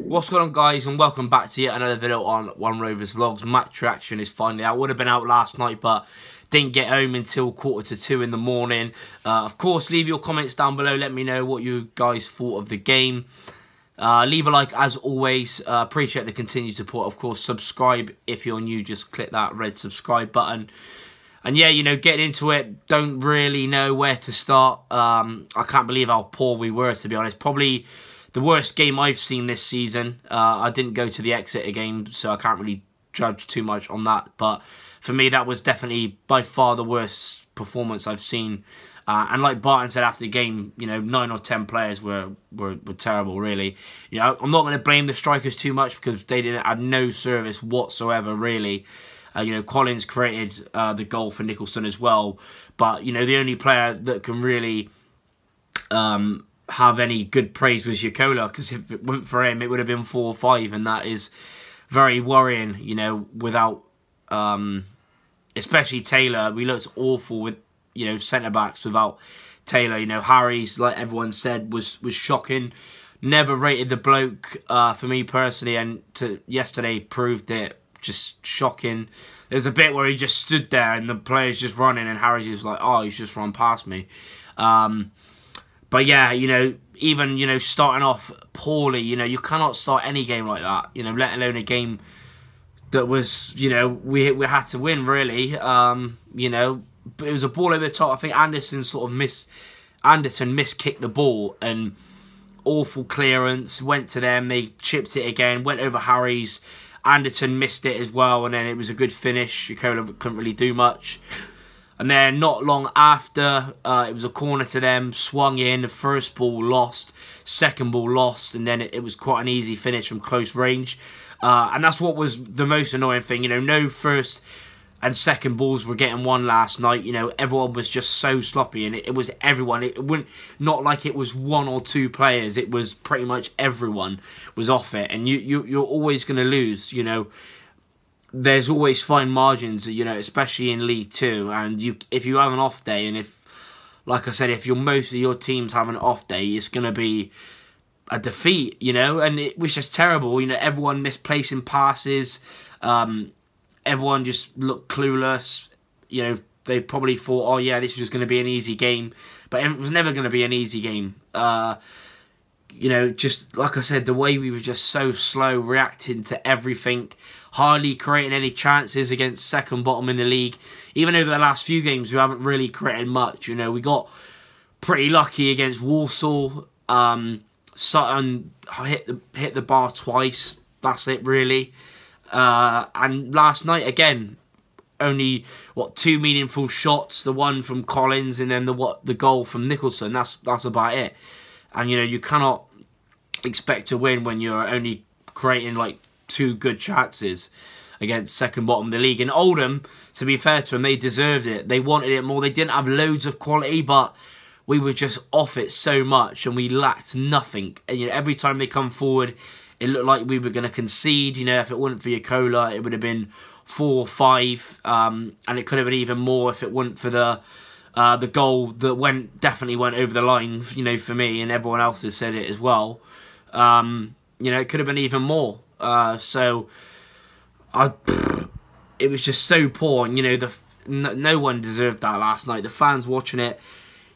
What's going on, guys, and welcome back to yet another video on One Rovers Vlogs. Match reaction is finally out. Would have been out last night, but didn't get home until 1:45 in the morning. Of course, leave your comments down below. Let me know what you guys thought of the game. Leave a like as always. Appreciate the continued support. Of course, subscribe if you're new. Just click that red subscribe button. And yeah, you know, getting into it, don't really know where to start. I can't believe how poor we were, to be honest. Probably the worst game I've seen this season. I didn't go to the Exeter game, so I can't really judge too much on that. But for me, that was definitely by far the worst performance I've seen. And like Barton said after the game, you know, 9 or 10 players were terrible, really. You know, I'm not going to blame the strikers too much because they didn't have no service whatsoever, really. You know, Collins created the goal for Nicholson as well. But, you know, the only player that can really have any good praise was Yakola, because if it went for him, it would have been 4 or 5, and that is very worrying, you know, without, especially Taylor. We looked awful with, you know, centre-backs without Taylor. You know, Harry's, like everyone said, was shocking. Never rated the bloke, for me personally, and yesterday proved it. Just shocking. There's a bit where he just stood there and the player's just running and Harry's just like, oh, he's just run past me. But yeah, you know, even, you know, starting off poorly, you know, you cannot start any game like that, you know, let alone a game that was, you know, we had to win, really. You know, but it was a ball over the top. I think Anderson miskicked the ball, and awful clearance, went to them, they chipped it again, went over Harry's. Anderson missed it as well, and then it was a good finish. Yakola couldn't really do much. And then not long after, it was a corner to them, swung in, the first ball lost, second ball lost, and then it was quite an easy finish from close range. And that's what was the most annoying thing. You know, no first and second balls were getting won last night. You know, everyone was just so sloppy, and it was everyone. It wouldn't, not like it was 1 or 2 players. It was pretty much everyone was off it, and you're always going to lose. You know, there's always fine margins. You know, especially in League Two, and if you have an off day, and if, like I said, if most of your teams have an off day, it's going to be a defeat. You know, and it was just terrible. You know, everyone misplacing passes. Everyone just looked clueless. You know, they probably thought, oh yeah, this was going to be an easy game. But it was never going to be an easy game. You know, just like I said, the way we were just so slow reacting to everything. Hardly creating any chances against second bottom in the league. Even over the last few games, we haven't really created much. You know, we got pretty lucky against Walsall. Sutton hit the bar twice. That's it, really. And last night, again, only, 2 meaningful shots. The one from Collins and then the goal from Nicholson. That's about it. And, you know, you cannot expect to win when you're only creating, like, 2 good chances against second bottom of the league. And Oldham, to be fair to them, they deserved it. They wanted it more. They didn't have loads of quality, but we were just off it so much and we lacked nothing. And, you know, every time they come forward, it looked like we were going to concede. You know, if it wasn't for Yakola, it would have been 4 or 5. And it could have been even more if it wasn't for the goal that definitely went over the line, you know, for me, and everyone else has said it as well. You know, it could have been even more. So, it was just so poor. And, you know, no one deserved that last night. The fans watching it,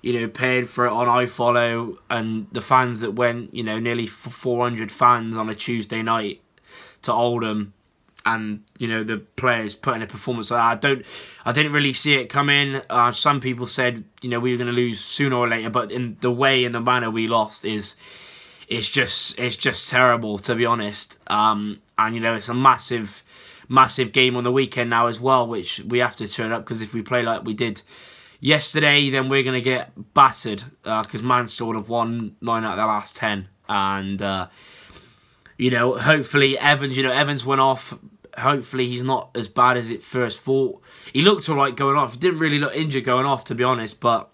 you know, paying for it on iFollow, and the fans that went, you know, nearly 400 fans on a Tuesday night to Oldham, and, you know, the players putting a performance like that. I didn't really see it coming. Some people said, you know, we were going to lose sooner or later, but in the way and the manner we lost it's just terrible, to be honest. And, you know, it's a massive game on the weekend now as well, which we have to turn up, because if we play like we did yesterday, then we're going to get battered, because Mansfield have won 9 out of their last 10. And, you know, hopefully Evans went off. Hopefully he's not as bad as it first thought. He looked all right going off. He didn't really look injured going off, to be honest, but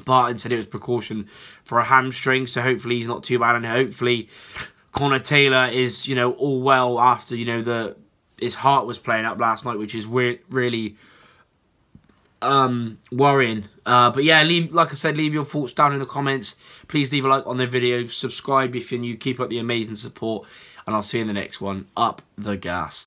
Barton said it was precaution for a hamstring, so hopefully he's not too bad. And hopefully Connor Taylor is, you know, all well after, you know, his heart was playing up last night, which is really worrying. But yeah, like I said, leave your thoughts down in the comments. Please leave a like on the video. Subscribe if you're new. Keep up the amazing support. And I'll see you in the next one. Up the gas.